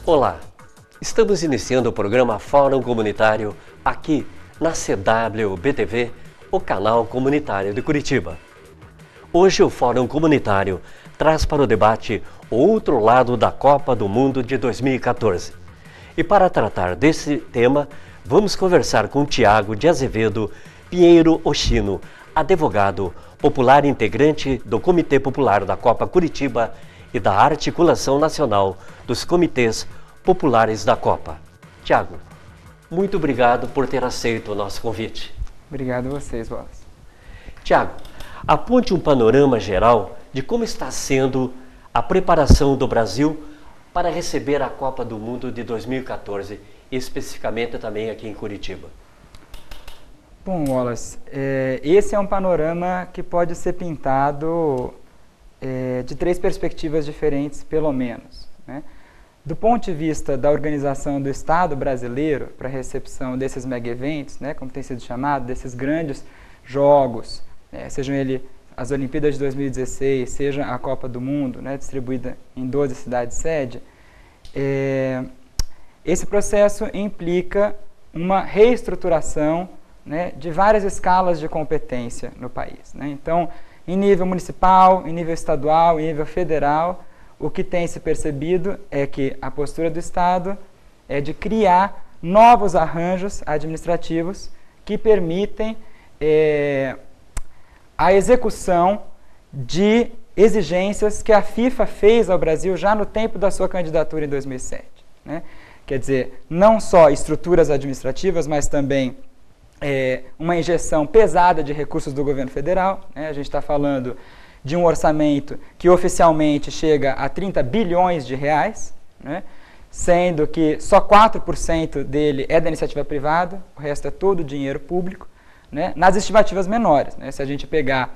Olá, estamos iniciando o programa Fórum Comunitário aqui na CWBTV, o canal comunitário de Curitiba. Hoje o Fórum Comunitário traz para o debate o outro lado da Copa do Mundo de 2014. E para tratar desse tema, vamos conversar com Tiago de Azevedo Pinheiro Oshino, advogado, popular integrante do Comitê Popular da Copa Curitiba e da Articulação Nacional dos Comitês Populares da Copa. Tiago, muito obrigado por ter aceito o nosso convite. Obrigado a vocês, Wallace. Tiago, aponte um panorama geral de como está sendo a preparação do Brasil para receber a Copa do Mundo de 2014, especificamente também aqui em Curitiba. Bom, Wallace, esse é um panorama que pode ser pintado de três perspectivas diferentes, pelo menos, né? Do ponto de vista da organização do Estado brasileiro para a recepção desses mega-eventos, né, como tem sido chamado, desses grandes jogos, sejam eles as Olimpíadas de 2016, seja a Copa do Mundo, né, distribuída em 12 cidades-sede, esse processo implica uma reestruturação, né, de várias escalas de competência no país, né? Então, em nível municipal, em nível estadual, em nível federal, o que tem se percebido é que a postura do Estado é de criar novos arranjos administrativos que permitem a execução de exigências que a FIFA fez ao Brasil já no tempo da sua candidatura em 2007, né? Quer dizer, não só estruturas administrativas, mas também uma injeção pesada de recursos do governo federal, né? A gente está falando de um orçamento que oficialmente chega a 30 bilhões de reais, né? Sendo que só 4% dele é da iniciativa privada, o resto é todo dinheiro público, né? Nas estimativas menores, né? Se a gente pegar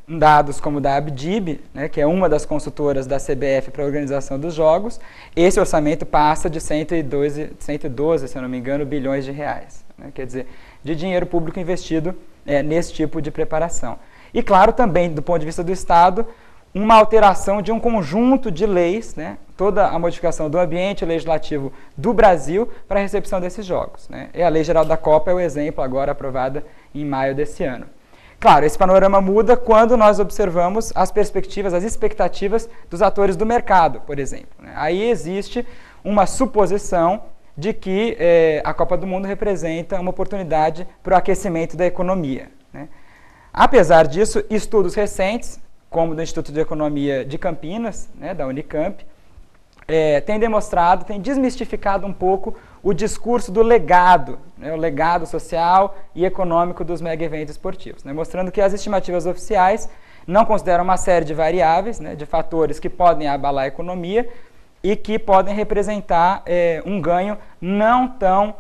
dados como o da Abdib, né, que é uma das consultoras da CBF para a organização dos Jogos, esse orçamento passa de 112, se eu não me engano, bilhões de reais, né? Quer dizer, de dinheiro público investido nesse tipo de preparação. E, claro, também, do ponto de vista do Estado, uma alteração de um conjunto de leis, né, toda a modificação do ambiente legislativo do Brasil para a recepção desses Jogos, né? E a Lei Geral da Copa é o exemplo agora aprovada em maio desse ano. Claro, esse panorama muda quando nós observamos as perspectivas, as expectativas dos atores do mercado, por exemplo, né? Aí existe uma suposição de que a Copa do Mundo representa uma oportunidade para o aquecimento da economia, né? Apesar disso, estudos recentes, como do Instituto de Economia de Campinas, né, da Unicamp, têm demonstrado, têm desmistificado um pouco o discurso do legado, né, o legado social e econômico dos mega-eventos esportivos, né, mostrando que as estimativas oficiais não consideram uma série de variáveis, né, de fatores que podem abalar a economia e que podem representar um ganho não tão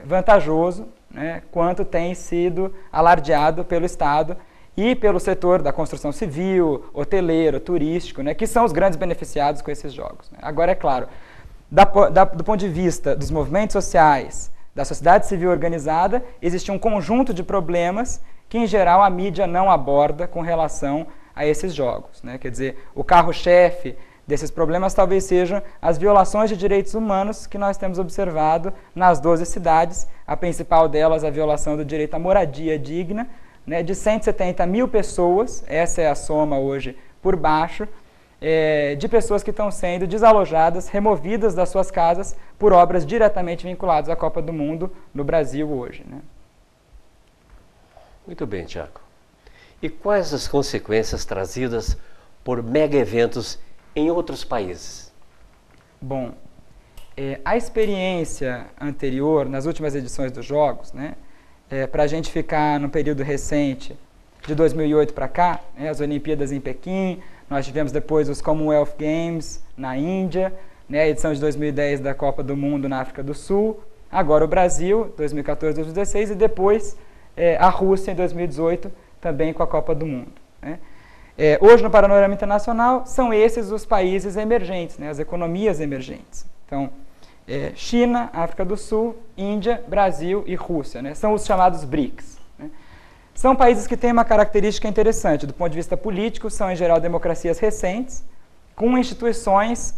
vantajoso, né, quanto tem sido alardeado pelo Estado e pelo setor da construção civil, hoteleiro, turístico, né, que são os grandes beneficiados com esses jogos, né. Agora, é claro, do ponto de vista dos movimentos sociais, da sociedade civil organizada, existe um conjunto de problemas que, em geral, a mídia não aborda com relação a esses jogos, né. Quer dizer, o carro-chefe desses problemas talvez sejam as violações de direitos humanos que nós temos observado nas 12 cidades, a principal delas a violação do direito à moradia digna, né, de 170 mil pessoas, essa é a soma hoje por baixo, de pessoas que estão sendo desalojadas, removidas das suas casas por obras diretamente vinculadas à Copa do Mundo no Brasil hoje, né? Muito bem, Tiago. E quais as consequências trazidas por mega-eventos em outros países? Bom, a experiência anterior, nas últimas edições dos Jogos, né, para a gente ficar no período recente, de 2008 para cá, né, as Olimpíadas em Pequim, nós tivemos depois os Commonwealth Games na Índia, né, a edição de 2010 da Copa do Mundo na África do Sul, agora o Brasil, 2014, 2016, e depois a Rússia em 2018, também com a Copa do Mundo, né. Hoje, no panorama internacional, são esses os países emergentes, né, as economias emergentes. Então, China, África do Sul, Índia, Brasil e Rússia, né, são os chamados BRICS, né. São países que têm uma característica interessante. Do ponto de vista político, são, em geral, democracias recentes, com instituições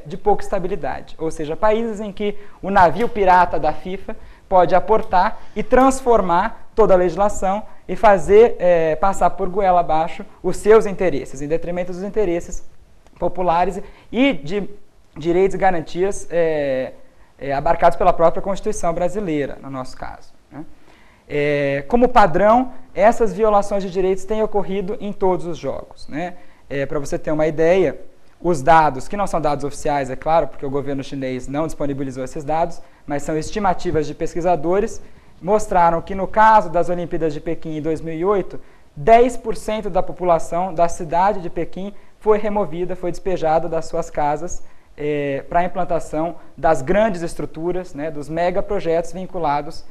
de pouca estabilidade, ou seja, países em que o navio pirata da FIFA pode aportar e transformar toda a legislação e fazer passar por goela abaixo os seus interesses, em detrimento dos interesses populares e de direitos e garantias abarcados pela própria Constituição brasileira, no nosso caso, né? Como padrão, essas violações de direitos têm ocorrido em todos os jogos, né? Para você ter uma ideia, os dados, que não são dados oficiais, é claro, porque o governo chinês não disponibilizou esses dados, mas são estimativas de pesquisadores, mostraram que no caso das Olimpíadas de Pequim em 2008, 10% da população da cidade de Pequim foi removida, foi despejada das suas casas para a implantação das grandes estruturas, né, dos megaprojetos vinculados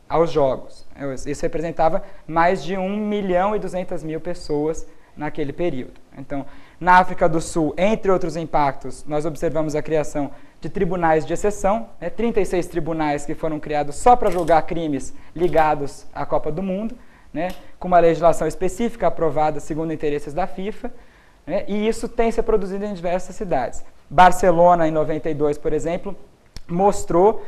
aos Jogos. Isso representava mais de 1.200.000 pessoas naquele período. Então, na África do Sul, entre outros impactos, nós observamos a criação de tribunais de exceção, 36 tribunais que foram criados só para julgar crimes ligados à Copa do Mundo, né, com uma legislação específica aprovada segundo interesses da FIFA, né, e isso tem se produzido em diversas cidades. Barcelona, em 92, por exemplo, mostrou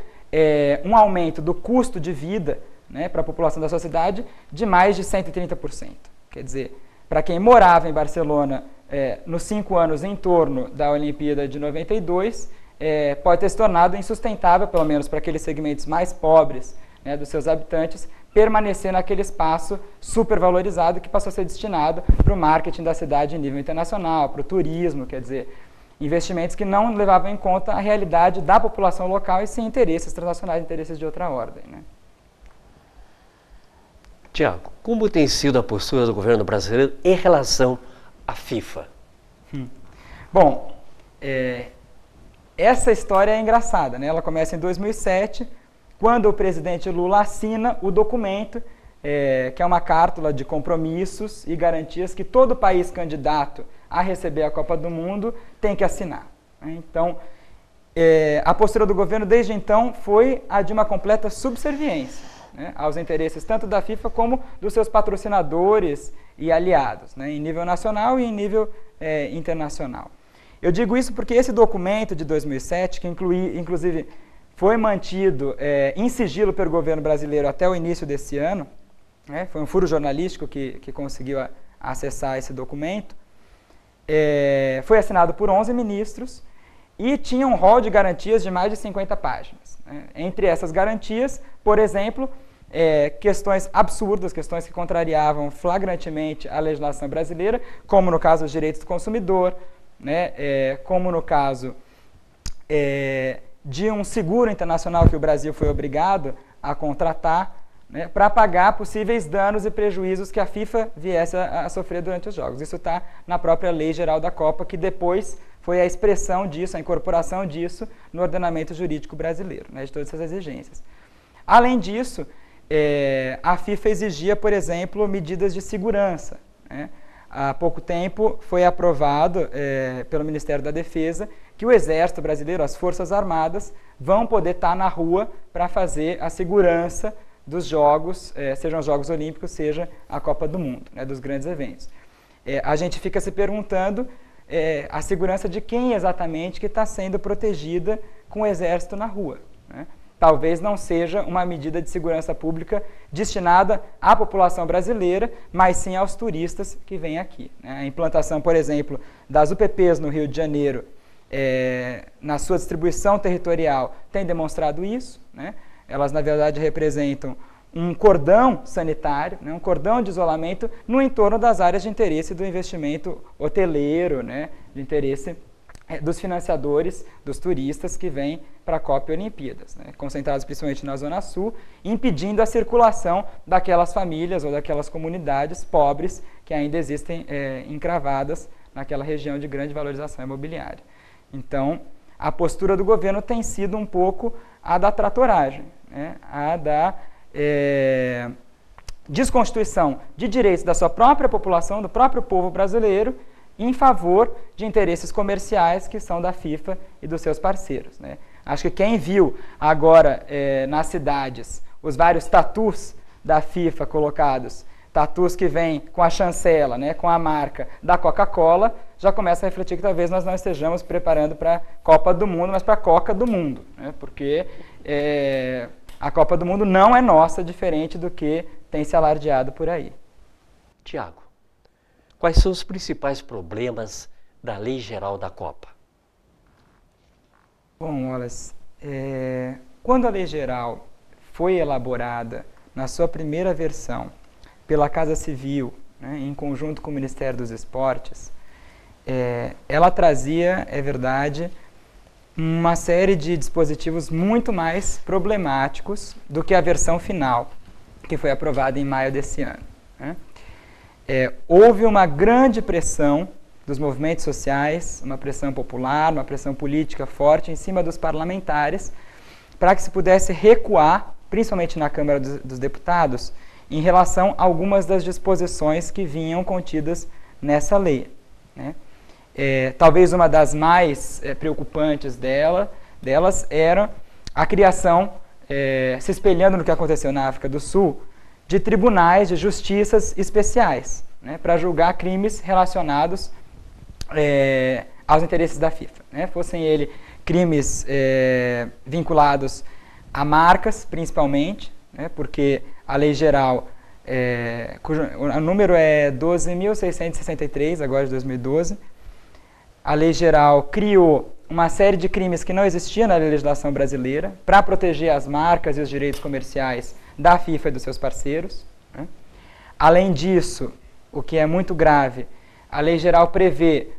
um aumento do custo de vida, né, para a população da sua cidade de mais de 130%. Quer dizer, para quem morava em Barcelona nos 5 anos em torno da Olimpíada de 92, pode ter se tornado insustentável, pelo menos para aqueles segmentos mais pobres, né, dos seus habitantes, permanecer naquele espaço supervalorizado que passou a ser destinado para o marketing da cidade em nível internacional, para o turismo, quer dizer, investimentos que não levavam em conta a realidade da população local e sim interesses transnacionais, interesses de outra ordem, né? Tiago, como tem sido a postura do governo brasileiro em relação à FIFA? Bom, essa história é engraçada, né? Ela começa em 2007, quando o presidente Lula assina o documento, que é uma cártula de compromissos e garantias que todo país candidato a receber a Copa do Mundo tem que assinar, né? Então, a postura do governo desde então foi a de uma completa subserviência, né, aos interesses tanto da FIFA como dos seus patrocinadores e aliados, né, em nível nacional e em nível internacional. Eu digo isso porque esse documento de 2007, que inclusive foi mantido em sigilo pelo governo brasileiro até o início desse ano, né, foi um furo jornalístico que conseguiu acessar esse documento, foi assinado por 11 ministros e tinha um rol de garantias de mais de 50 páginas. Né. Entre essas garantias, por exemplo, questões absurdas, questões que contrariavam flagrantemente a legislação brasileira, como no caso dos direitos do consumidor, né, como no caso de um seguro internacional que o Brasil foi obrigado a contratar, né, para pagar possíveis danos e prejuízos que a FIFA viesse a sofrer durante os Jogos. Isso está na própria Lei Geral da Copa, que depois foi a expressão disso, a incorporação disso no ordenamento jurídico brasileiro, né, de todas essas exigências. Além disso, a FIFA exigia, por exemplo, medidas de segurança, né? Há pouco tempo foi aprovado pelo Ministério da Defesa que o Exército Brasileiro, as Forças Armadas, vão poder estar na rua para fazer a segurança dos Jogos, sejam os Jogos Olímpicos, seja a Copa do Mundo, né, dos grandes eventos. A gente fica se perguntando a segurança de quem exatamente que está sendo protegida com o Exército na rua, né? Talvez não seja uma medida de segurança pública destinada à população brasileira, mas sim aos turistas que vêm aqui, né? A implantação, por exemplo, das UPPs no Rio de Janeiro, na sua distribuição territorial, tem demonstrado isso, né? Elas, na verdade, representam um cordão sanitário, né? Um cordão de isolamento no entorno das áreas de interesse do investimento hoteleiro, né? De interesse dos financiadores, dos turistas que vêm para a Copa e Olimpíadas, né, concentrados principalmente na Zona Sul, impedindo a circulação daquelas famílias ou daquelas comunidades pobres que ainda existem encravadas naquela região de grande valorização imobiliária. Então, a postura do governo tem sido um pouco a da tratoragem, né, a da desconstituição de direitos da sua própria população, do próprio povo brasileiro, em favor de interesses comerciais que são da FIFA e dos seus parceiros, né? Acho que quem viu agora nas cidades os vários tatus da FIFA colocados tatus que vêm com a chancela, né, com a marca da Coca-Cola, já começa a refletir que talvez nós não estejamos preparando para a Copa do Mundo, mas para a Coca do Mundo, né, porque a Copa do Mundo não é nossa, diferente do que tem se alardeado por aí. Tiago, quais são os principais problemas da Lei Geral da Copa? Bom, Wallace, quando a Lei Geral foi elaborada na sua primeira versão pela Casa Civil, né, em conjunto com o Ministério dos Esportes, ela trazia, é verdade, uma série de dispositivos muito mais problemáticos do que a versão final, que foi aprovada em maio desse ano, né? Houve uma grande pressão dos movimentos sociais, uma pressão popular, uma pressão política forte em cima dos parlamentares, para que se pudesse recuar, principalmente na Câmara dos Deputados, em relação a algumas das disposições que vinham contidas nessa lei, né? Talvez uma das mais preocupantes delas era a criação, se espelhando no que aconteceu na África do Sul, de tribunais de justiças especiais, né, para julgar crimes relacionados aos interesses da FIFA, né, fossem ele crimes vinculados a marcas, principalmente, né, porque a lei geral, cujo o número é 12.663, agora de 2012, a lei geral criou uma série de crimes que não existiam na legislação brasileira para proteger as marcas e os direitos comerciais da FIFA e dos seus parceiros, né? Além disso, o que é muito grave, a lei geral prevê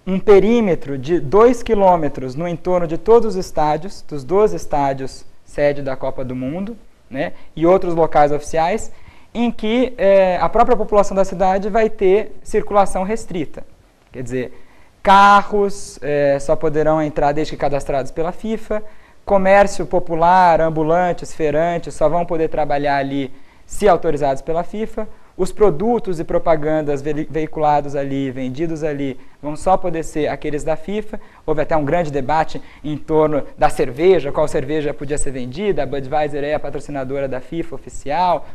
um perímetro de 2 quilômetros no entorno de todos os estádios, dos 12 estádios sede da Copa do Mundo, né, e outros locais oficiais, em que a própria população da cidade vai ter circulação restrita. Quer dizer, carros só poderão entrar desde que cadastrados pela FIFA, comércio popular, ambulantes, feirantes, só vão poder trabalhar ali se autorizados pela FIFA, os produtos e propagandas veiculados ali, vendidos ali, vão só poder ser aqueles da FIFA. Houve até um grande debate em torno da cerveja, qual cerveja podia ser vendida, a Budweiser é a patrocinadora da FIFA oficial.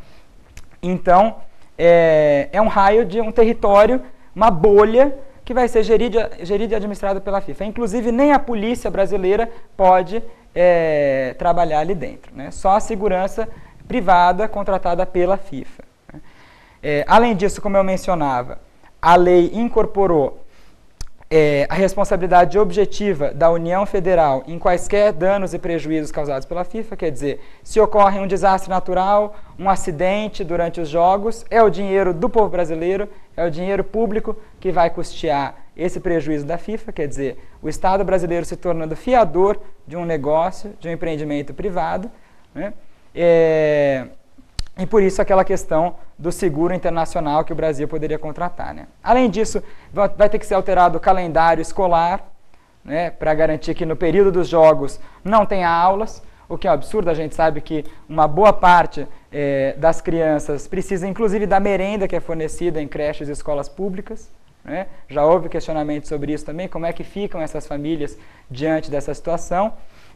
Então, é um raio de um território, uma bolha, que vai ser gerido e administrado pela FIFA. Inclusive, nem a polícia brasileira pode trabalhar ali dentro, né? Só a segurança privada contratada pela FIFA. Além disso, como eu mencionava, a lei incorporou a responsabilidade objetiva da União Federal em quaisquer danos e prejuízos causados pela FIFA, quer dizer, se ocorre um desastre natural, um acidente durante os jogos, é o dinheiro do povo brasileiro, é o dinheiro público que vai custear esse prejuízo da FIFA, quer dizer, o Estado brasileiro se tornando fiador de um negócio, de um empreendimento privado, né? E por isso aquela questão do seguro internacional que o Brasil poderia contratar, né? Além disso, vai ter que ser alterado o calendário escolar, né, para garantir que no período dos jogos não tenha aulas, o que é um absurdo. A gente sabe que uma boa parte das crianças precisa inclusive da merenda que é fornecida em creches e escolas públicas, né? Já houve questionamento sobre isso também, como é que ficam essas famílias diante dessa situação,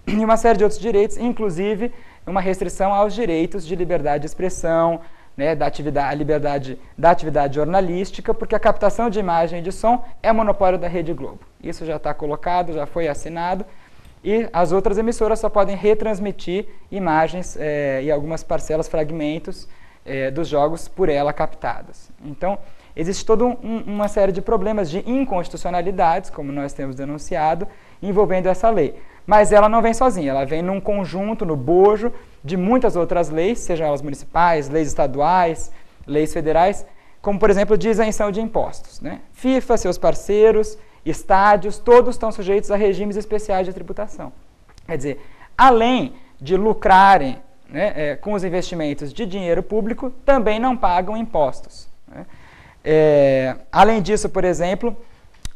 e uma série de outros direitos, inclusive uma restrição aos direitos de liberdade de expressão, né, a liberdade da atividade jornalística, porque a captação de imagem e de som é monopólio da Rede Globo. Isso já está colocado, já foi assinado, e as outras emissoras só podem retransmitir imagens e algumas parcelas, fragmentos dos jogos por ela captadas. Então, existe toda uma série de problemas de inconstitucionalidades, como nós temos denunciado, envolvendo essa lei. Mas ela não vem sozinha, ela vem num conjunto, no bojo de muitas outras leis, sejam elas municipais, leis estaduais, leis federais, como, por exemplo, de isenção de impostos, né? FIFA, seus parceiros, estádios, todos estão sujeitos a regimes especiais de tributação. Quer dizer, além de lucrarem, né, com os investimentos de dinheiro público, também não pagam impostos, né? Além disso, por exemplo,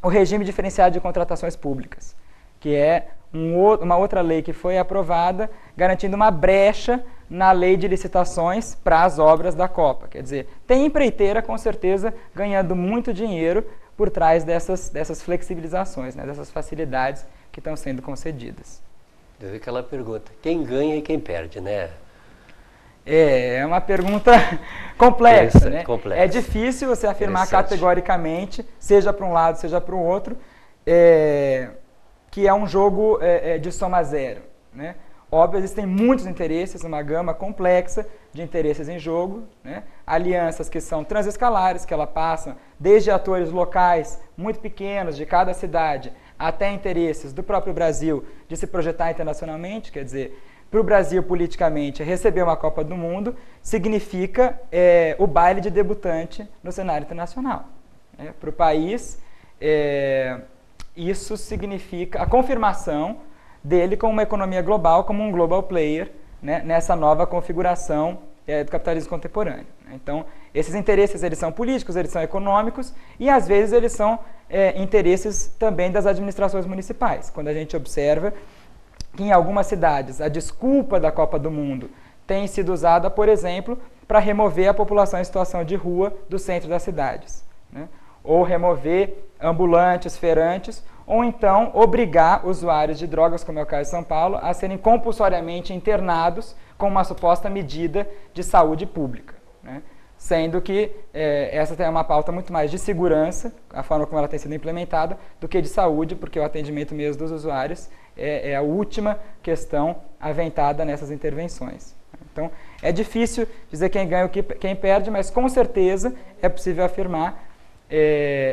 o regime diferenciado de contratações públicas, que é uma outra lei que foi aprovada, garantindo uma brecha na lei de licitações para as obras da Copa. Quer dizer, tem empreiteira, com certeza, ganhando muito dinheiro por trás dessas flexibilizações, né, dessas facilidades que estão sendo concedidas. Deve aquela pergunta, quem ganha e quem perde, né? É uma pergunta complexa, né? Complexa. É difícil você afirmar categoricamente, seja para um lado, seja para o outro, que é um jogo de soma zero, né? Óbvio, existem muitos interesses, uma gama complexa de interesses em jogo, né? Alianças que são transescalares, que ela passa desde atores locais muito pequenos de cada cidade até interesses do próprio Brasil de se projetar internacionalmente, quer dizer, para o Brasil politicamente receber uma Copa do Mundo significa o baile de debutante no cenário internacional. Para o país, isso significa a confirmação dele como uma economia global, como um global player, né, nessa nova configuração do capitalismo contemporâneo. Então, esses interesses eles são políticos, eles são econômicos e, às vezes, eles são interesses também das administrações municipais. Quando a gente observa que, em algumas cidades, a desculpa da Copa do Mundo tem sido usada, por exemplo, para remover a população em situação de rua do centro das cidades, né? Ou remover ambulantes, feirantes, ou então obrigar usuários de drogas, como é o caso de São Paulo, a serem compulsoriamente internados com uma suposta medida de saúde pública, né? Sendo que essa tem uma pauta muito mais de segurança, a forma como ela tem sido implementada, do que de saúde, porque o atendimento mesmo dos usuários é a última questão aventada nessas intervenções. Então, é difícil dizer quem ganha ou quem perde, mas com certeza é possível afirmar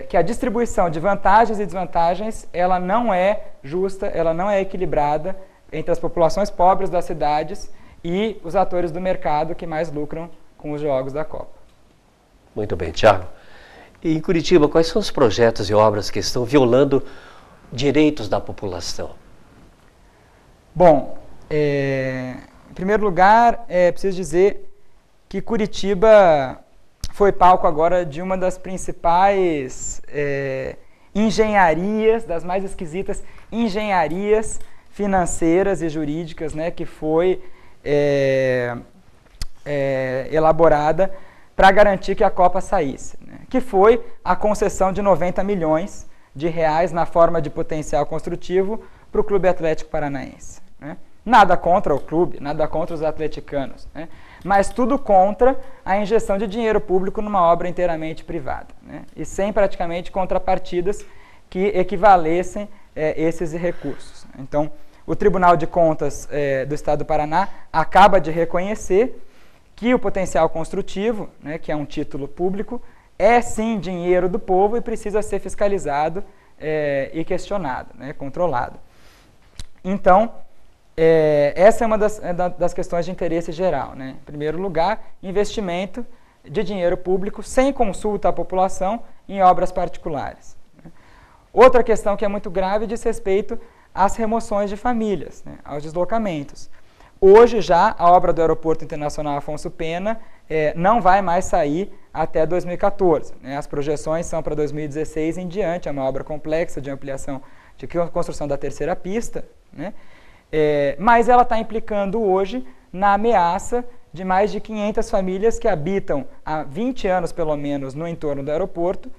que a distribuição de vantagens e desvantagens ela não é justa, ela não é equilibrada entre as populações pobres das cidades e os atores do mercado que mais lucram com os jogos da Copa. Muito bem, Thiago. E em Curitiba, quais são os projetos e obras que estão violando direitos da população? Bom, em primeiro lugar, preciso dizer que Curitiba foi palco agora de uma das principais engenharias, das mais esquisitas engenharias financeiras e jurídicas, né, que foi elaborada para garantir que a Copa saísse, né, que foi a concessão de 90 milhões de reais na forma de potencial construtivo para o Clube Atlético Paranaense, né? Nada contra o clube, nada contra os atleticanos, né? Mas tudo contra a injeção de dinheiro público numa obra inteiramente privada, né? E sem praticamente contrapartidas que equivalessem esses recursos. Então, o Tribunal de Contas do Estado do Paraná acaba de reconhecer que o potencial construtivo, né, que é um título público, é sim dinheiro do povo e precisa ser fiscalizado e questionado, né, controlado. Então, essa é uma das questões de interesse geral, né? Em primeiro lugar, investimento de dinheiro público sem consulta à população em obras particulares, né? Outra questão que é muito grave diz respeito às remoções de famílias, né, aos deslocamentos. Hoje já a obra do Aeroporto Internacional Afonso Pena não vai mais sair até 2014. Né? As projeções são para 2016 em diante, é uma obra complexa de ampliação, de construção da terceira pista, né? Mas ela está implicando hoje na ameaça de mais de 500 famílias que habitam há 20 anos, pelo menos, no entorno do aeroporto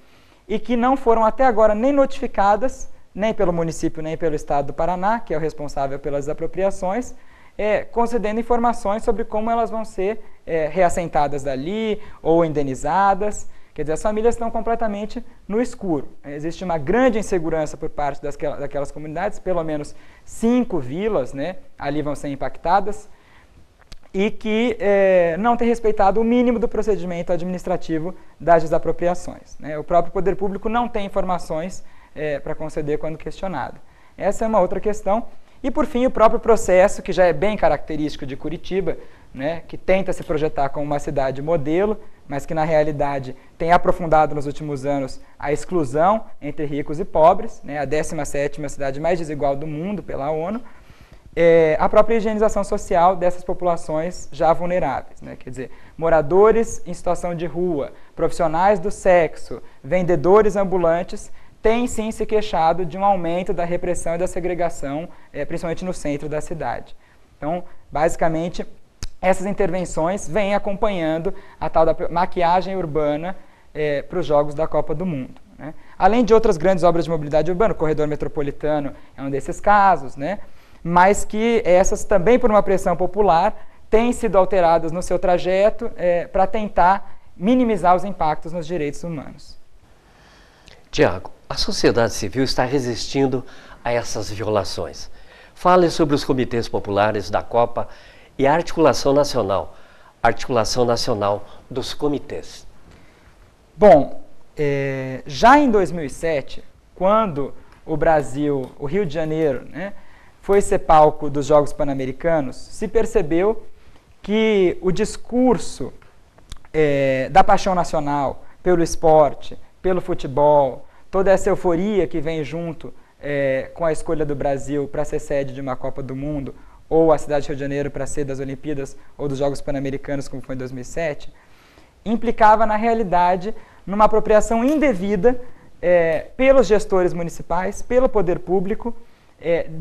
e que não foram até agora nem notificadas, nem pelo município, nem pelo Estado do Paraná, que é o responsável pelas desapropriações, concedendo informações sobre como elas vão ser reassentadas dali ou indenizadas. Quer dizer, as famílias estão completamente no escuro. Existe uma grande insegurança por parte daquelas comunidades, pelo menos 5 vilas, né, ali vão ser impactadas, e que não tem respeitado o mínimo do procedimento administrativo das desapropriações, né? O próprio poder público não tem informações para conceder quando questionado. Essa é uma outra questão. E, por fim, o próprio processo, que já é bem característico de Curitiba, né, que tenta se projetar como uma cidade modelo, mas que, na realidade, tem aprofundado nos últimos anos a exclusão entre ricos e pobres, né, a 17ª cidade mais desigual do mundo pela ONU, a própria higienização social dessas populações já vulneráveis, né, quer dizer, moradores em situação de rua, profissionais do sexo, vendedores ambulantes, tem sim se queixado de um aumento da repressão e da segregação, principalmente no centro da cidade. Então, basicamente, essas intervenções vêm acompanhando a tal da maquiagem urbana para os Jogos da Copa do Mundo, né? Além de outras grandes obras de mobilidade urbana, o corredor metropolitano é um desses casos, né? Mas que essas também, por uma pressão popular, têm sido alteradas no seu trajeto para tentar minimizar os impactos nos direitos humanos. Tiago, a sociedade civil está resistindo a essas violações. Fale sobre os comitês populares da Copa e a articulação nacional dos comitês. Bom, já em 2007, quando o Brasil, o Rio de Janeiro, né, foi ser palco dos Jogos Pan-Americanos, se percebeu que o discurso da paixão nacional pelo esporte, pelo futebol, toda essa euforia que vem junto com a escolha do Brasil para ser sede de uma Copa do Mundo, ou a cidade de Rio de Janeiro para ser das Olimpíadas ou dos Jogos Pan-Americanos, como foi em 2007, implicava, na realidade, numa apropriação indevida pelos gestores municipais, pelo poder público,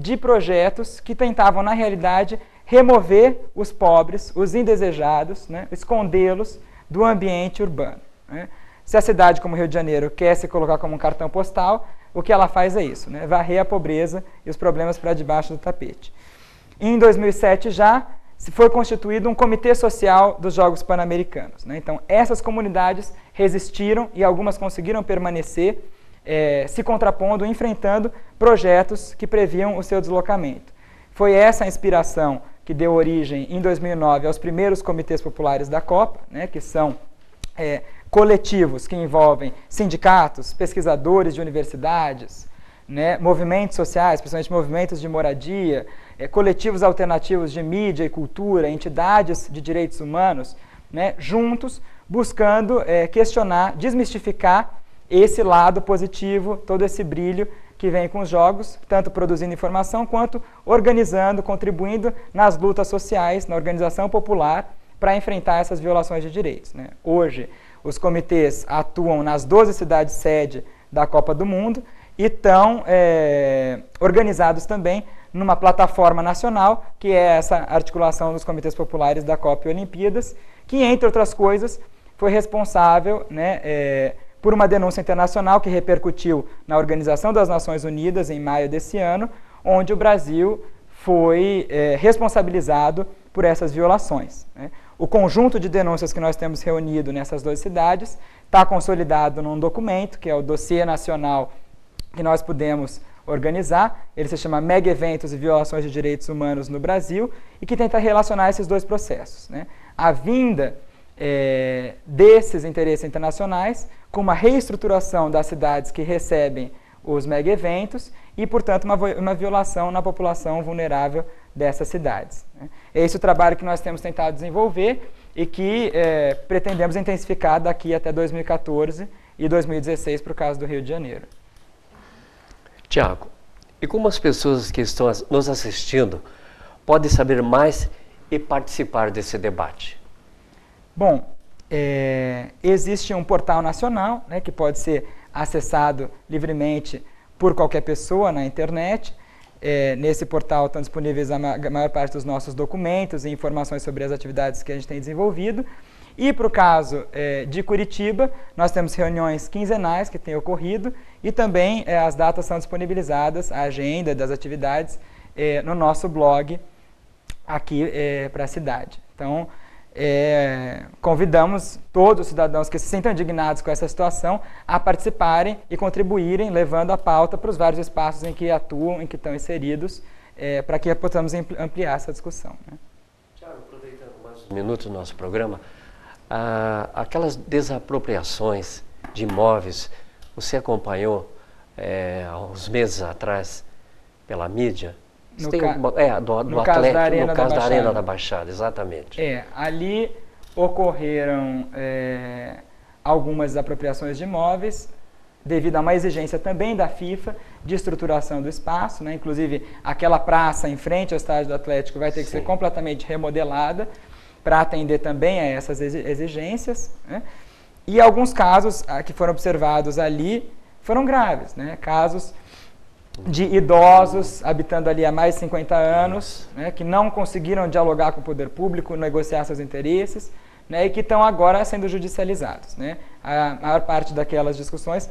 de projetos que tentavam, na realidade, remover os pobres, os indesejados, né, escondê-los do ambiente urbano. Né. Se a cidade como Rio de Janeiro quer se colocar como um cartão postal, o que ela faz é isso, né, varrer a pobreza e os problemas para debaixo do tapete. Em 2007 já foi constituído um comitê social dos Jogos Pan-Americanos, né. Então, essas comunidades resistiram e algumas conseguiram permanecer se contrapondo, enfrentando projetos que previam o seu deslocamento. Foi essa a inspiração que deu origem, em 2009, aos primeiros comitês populares da Copa, né, que são coletivos que envolvem sindicatos, pesquisadores de universidades, né, movimentos sociais, principalmente movimentos de moradia, coletivos alternativos de mídia e cultura, entidades de direitos humanos, né, juntos, buscando questionar, desmistificar esse lado positivo, todo esse brilho que vem com os jogos, tanto produzindo informação quanto organizando, contribuindo nas lutas sociais, na organização popular, para enfrentar essas violações de direitos, né. Hoje, os comitês atuam nas 12 cidades sede da Copa do Mundo e estão organizados também numa plataforma nacional, que é essa articulação dos comitês populares da Copa e Olimpíadas, que, entre outras coisas, foi responsável, né, por uma denúncia internacional que repercutiu na Organização das Nações Unidas em maio desse ano, onde o Brasil foi responsabilizado por essas violações, né. O conjunto de denúncias que nós temos reunido nessas 12 cidades está consolidado num documento, que é o Dossiê Nacional que nós pudemos organizar. Ele se chama Mega Eventos e Violações de Direitos Humanos no Brasil e que tenta relacionar esses dois processos, né. A vinda desses interesses internacionais com uma reestruturação das cidades que recebem os mega eventos e, portanto, uma violação na população vulnerável dessas cidades, né. É esse o trabalho que nós temos tentado desenvolver e que pretendemos intensificar daqui até 2014 e 2016 para o caso do Rio de Janeiro. Tiago, e como as pessoas que estão nos assistindo podem saber mais e participar desse debate? Bom, existe um portal nacional, né, que pode ser acessado livremente por qualquer pessoa na internet. Nesse portal estão disponíveis a maior parte dos nossos documentos e informações sobre as atividades que a gente tem desenvolvido. E para o caso de Curitiba, nós temos reuniões quinzenais que têm ocorrido e também as datas são disponibilizadas, a agenda das atividades, no nosso blog aqui para a cidade. Então, convidamos todos os cidadãos que se sintam indignados com essa situação a participarem e contribuírem, levando a pauta para os vários espaços em que atuam, em que estão inseridos, para que possamos ampliar essa discussão, né? Tiago, aproveitando mais um minuto do nosso programa, aquelas desapropriações de imóveis, você acompanhou há uns meses atrás pela mídia? No caso da Arena da Baixada, exatamente. Ali ocorreram algumas desapropriações de imóveis, devido a uma exigência também da FIFA de estruturação do espaço, né? Inclusive, aquela praça em frente ao estádio do Atlético vai ter que ser completamente remodelada para atender também a essas exigências, né? E alguns casos que foram observados ali foram graves, né? Casos de idosos habitando ali há mais de 50 anos, né, que não conseguiram dialogar com o poder público, negociar seus interesses, né, e que estão agora sendo judicializados, né. A maior parte daquelas discussões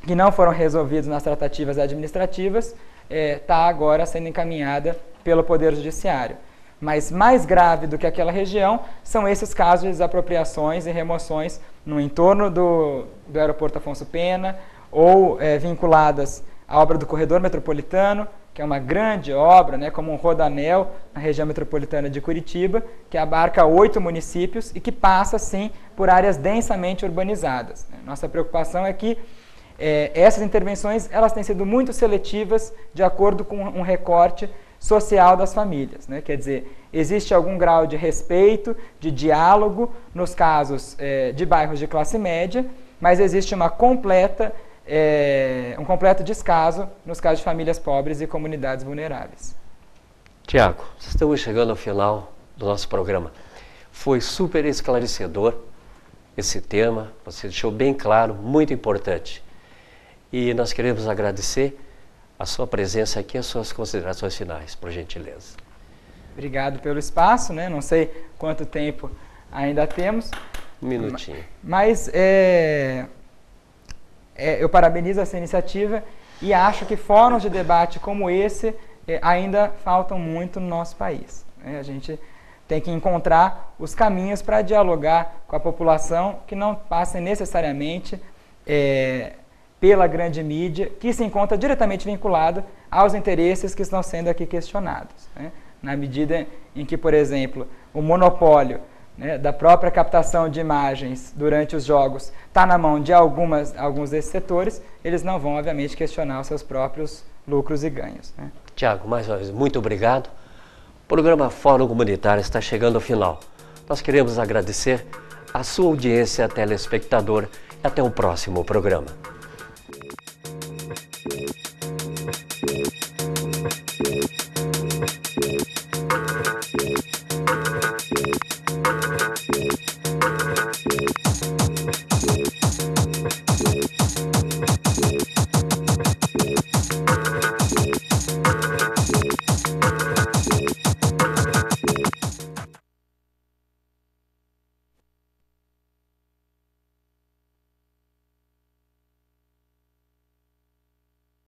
que não foram resolvidas nas tratativas administrativas está agora sendo encaminhada pelo Poder Judiciário. Mas mais grave do que aquela região são esses casos de desapropriações e remoções no entorno do aeroporto Afonso Pena ou vinculadas à obra do Corredor Metropolitano, que é uma grande obra, né, como um rodanel na região metropolitana de Curitiba, que abarca 8 municípios e que passa, sim, por áreas densamente urbanizadas. Nossa preocupação é que essas intervenções elas têm sido muito seletivas de acordo com um recorte social das famílias, né? Quer dizer, existe algum grau de respeito, de diálogo nos casos de bairros de classe média, mas existe um completo descaso nos casos de famílias pobres e comunidades vulneráveis. Tiago, estamos chegando ao final do nosso programa. Foi super esclarecedor esse tema, você deixou bem claro, muito importante. E nós queremos agradecer a sua presença aqui e as suas considerações finais, por gentileza. Obrigado pelo espaço, né? Não sei quanto tempo ainda temos. Um minutinho. Mas eu parabenizo essa iniciativa e acho que fóruns de debate como esse ainda faltam muito no nosso país. A gente tem que encontrar os caminhos para dialogar com a população que não passem necessariamente pela grande mídia, que se encontra diretamente vinculada aos interesses que estão sendo aqui questionados, né? Na medida em que, por exemplo, o monopólio, né, da própria captação de imagens durante os jogos está na mão de alguns desses setores, eles não vão, obviamente, questionar os seus próprios lucros e ganhos, né? Tiago, mais uma vez, muito obrigado. O programa Fórum Comunitário está chegando ao final. Nós queremos agradecer a sua audiência telespectador e até o próximo programa.